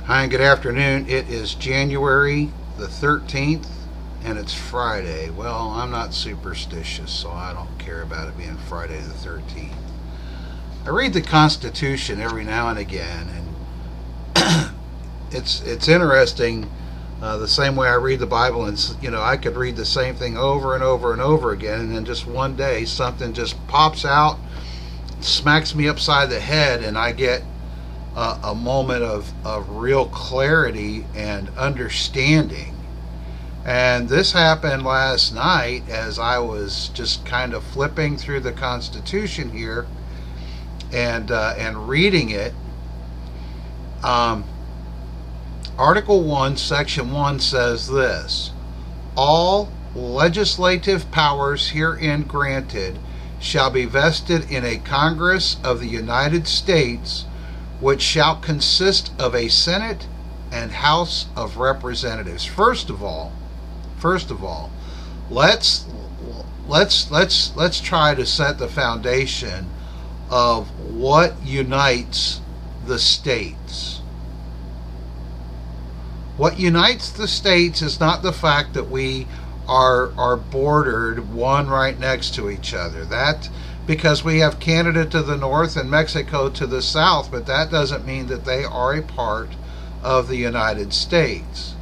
Hi, and good afternoon. It is January the 13th, and it's Friday. Well, I'm not superstitious, so I don't care about it being Friday the 13th. I read the Constitution every now and again, and it's interesting. The same way I read the Bible, and I could read the same thing over and over and over again, and then just one day something just pops out, smacks me upside the head, and I get a moment of real clarity and understanding. And this happened last night as I was just kind of flipping through the Constitution here and reading it. Article 1, Section 1 says this: all legislative powers herein granted shall be vested in a Congress of the United States, which shall consist of a Senate and House of Representatives. First of all, let's try to set the foundation of what unites the states. What unites the states is not the fact that we are bordered one right next to each other. That because we have Canada to the north and Mexico to the south, but that doesn't mean that they are a part of the United States.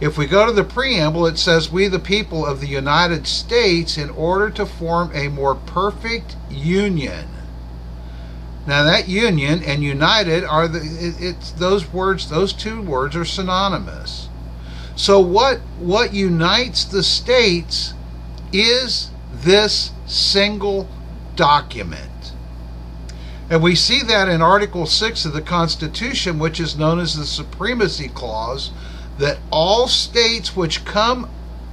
If we go to the preamble, it says, "We the people of the United States, in order to form a more perfect union." Now that union and united are those two words are synonymous. So what unites the states is this single document. And we see that in Article 6 of the Constitution, which is known as the Supremacy Clause, that all states which come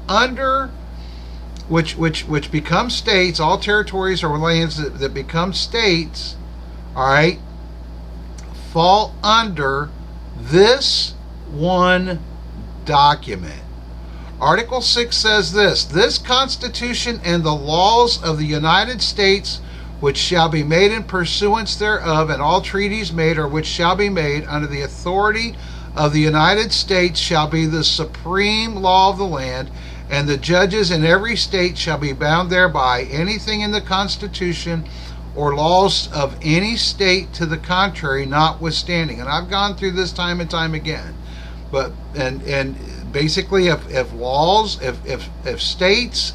under which become states, all territories or lands that become states, all right, fall under this one document. Article 6 says this Constitution and the laws of the United States, which shall be made in pursuance thereof, and all treaties made or which shall be made under the authority of the United States, shall be the supreme law of the land, and the judges in every state shall be bound thereby. Anything in the Constitution or laws of any state to the contrary notwithstanding. And I've gone through this time and time again. But and basically, if states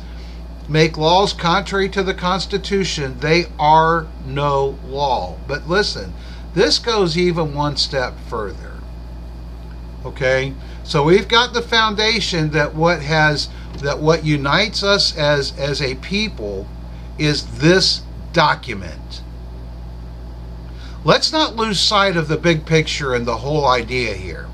make laws contrary to the Constitution, they are no law. But listen, this goes even one step further. Okay, so we've got the foundation that what unites us as a people is this document. Let's not lose sight of the big picture and the whole idea here.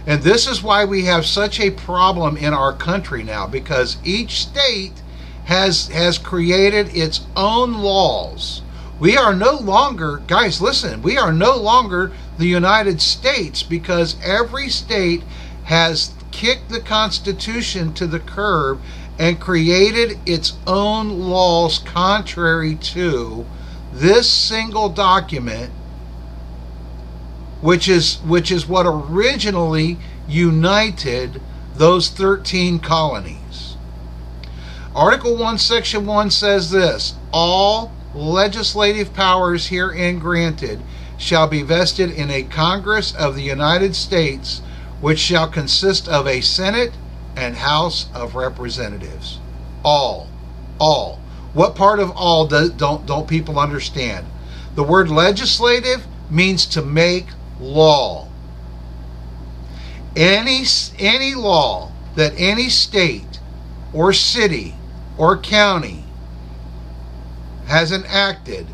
And this is why we have such a problem in our country now, because each state has created its own laws. We are no longer, guys, listen, we are no longer the United States, because every state has kicked the Constitution to the curb and created its own laws contrary to this single document, which is what originally united those 13 colonies. Article 1, Section 1 says this: all legislative powers herein granted shall be vested in a Congress of the United States, which shall consist of a Senate and House of Representatives. All. What part of all don't people understand? The word legislative means to make law. Any law that any state or city or county has enacted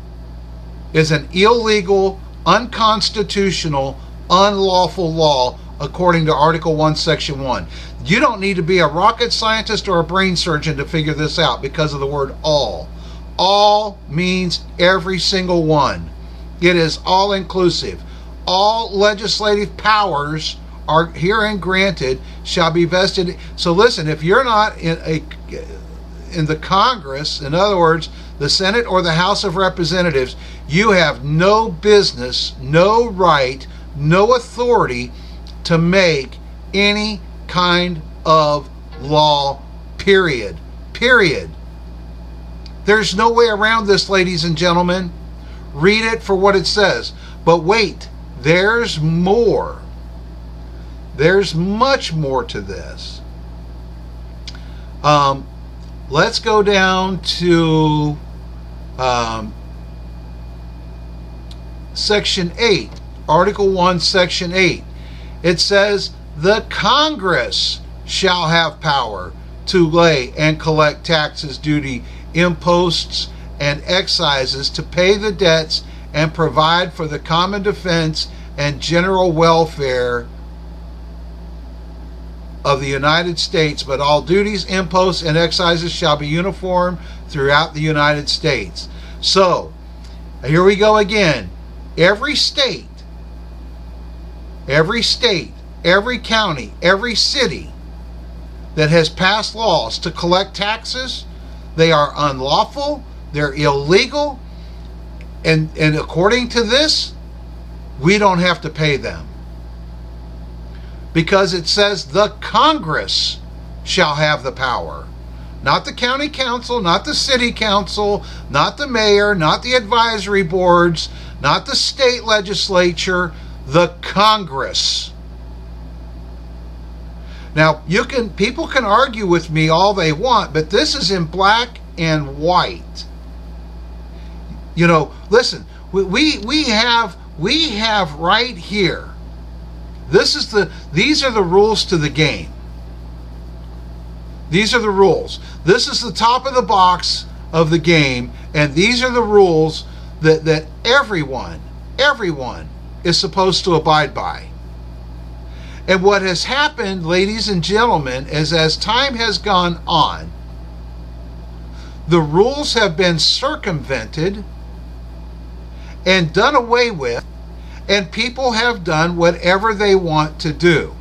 is an illegal, unconstitutional, unlawful law according to Article 1, Section 1. You don't need to be a rocket scientist or a brain surgeon to figure this out because of the word all. All means every single one. It is all inclusive. All legislative powers are herein granted shall be vested. So listen, if you're not in the Congress, in other words, the Senate or the House of Representatives, you have no business, no right, no authority to make any kind of law, period. Period. There's no way around this, ladies and gentlemen. Read it for what it says. But wait, there's more. There's much more to this. Let's go down to Section 8, Article 1, Section 8. It says, the Congress shall have power to lay and collect taxes, duty, imposts, and excises, to pay the debts and provide for the common defense and general welfare of the United States, but all duties, imposts, and excises shall be uniform throughout the United States. So, here we go again. Every state, every county, every city that has passed laws to collect taxes, they are unlawful, they're illegal, and according to this, we don't have to pay them. Because it says the Congress shall have the power. Not the county council, not the city council, not the mayor, not the advisory boards, not the state legislature, the Congress. Now, people can argue with me all they want, but this is in black and white. You know, listen, we have right here. These are the rules to the game. These are the rules. This is the top of the box of the game, and these are the rules that everyone is supposed to abide by. And what has happened, ladies and gentlemen, is as time has gone on, the rules have been circumvented and done away with, and people have done whatever they want to do.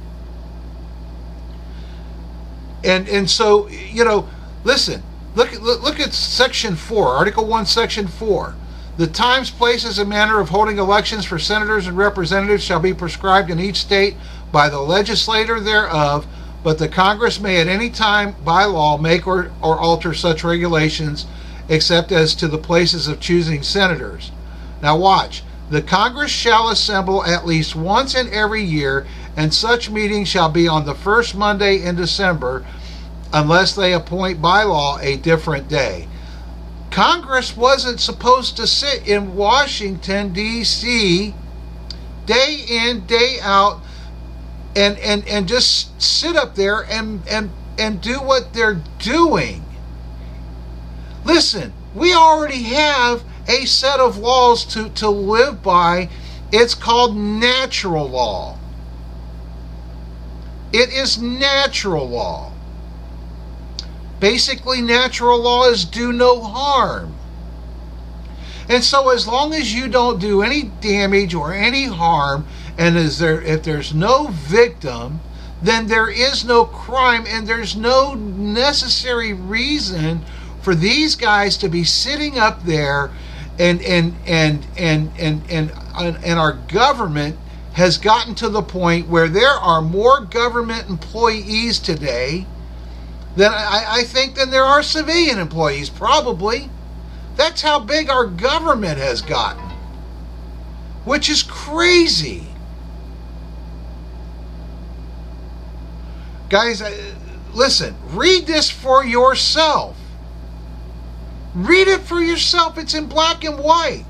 And so, you know, listen, look at Section 4, Article 1, Section 4. The times, places, and manner of holding elections for senators and representatives shall be prescribed in each state by the legislator thereof, but the Congress may at any time by law make or alter such regulations, except as to the places of choosing senators. Now watch. The Congress shall assemble at least once in every year, and such meeting shall be on the first Monday in December, unless they appoint by law a different day. Congress wasn't supposed to sit in Washington, D.C., day in, day out, and just sit up there and do what they're doing. Listen, we already have a set of laws to live by. It's called natural law. It is natural law. Basically, natural law is do no harm. And so as long as you don't do any damage or any harm, and if there's no victim, then there is no crime, and there's no necessary reason for these guys to be sitting up there and our government has gotten to the point where there are more government employees today than I think than there are civilian employees, probably. That's how big our government has gotten, which is crazy. Guys, listen, read this for yourself. Read it for yourself. It's in black and white.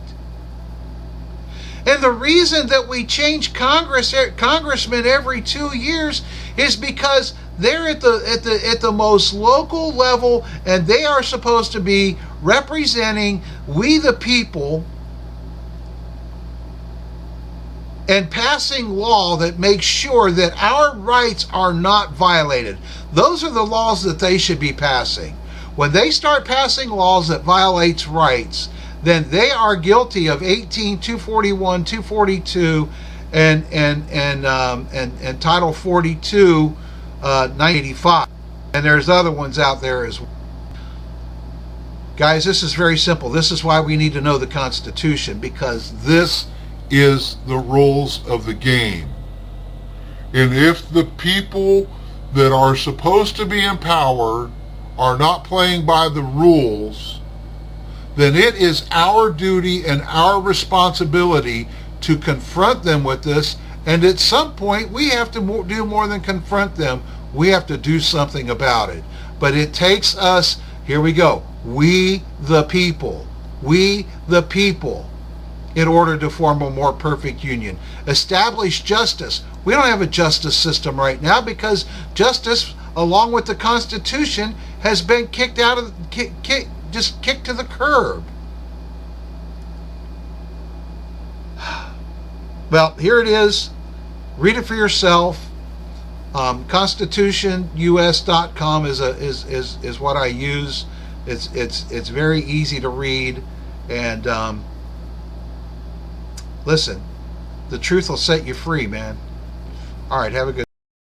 And the reason that we change congressmen every 2 years is because they're at the most local level, and they are supposed to be representing we the people and passing law that makes sure that our rights are not violated. Those are the laws that they should be passing. When they start passing laws that violates rights, then they are guilty of 18, 241, 242, and Title 42, 985. And there's other ones out there as well. Guys, this is very simple. This is why we need to know the Constitution, because this is the rules of the game. And if the people that are supposed to be in power are not playing by the rules, then it is our duty and our responsibility to confront them with this. And at some point, we have to do more than confront them. We have to do something about it. But it takes us, here we go, we the people, in order to form a more perfect union. Establish justice. We don't have a justice system right now because justice, along with the Constitution, has been kicked to the curb. Well, here it is. Read it for yourself. ConstitutionUS.com is what I use. It's very easy to read, and listen, the truth will set you free, man. All right, have a good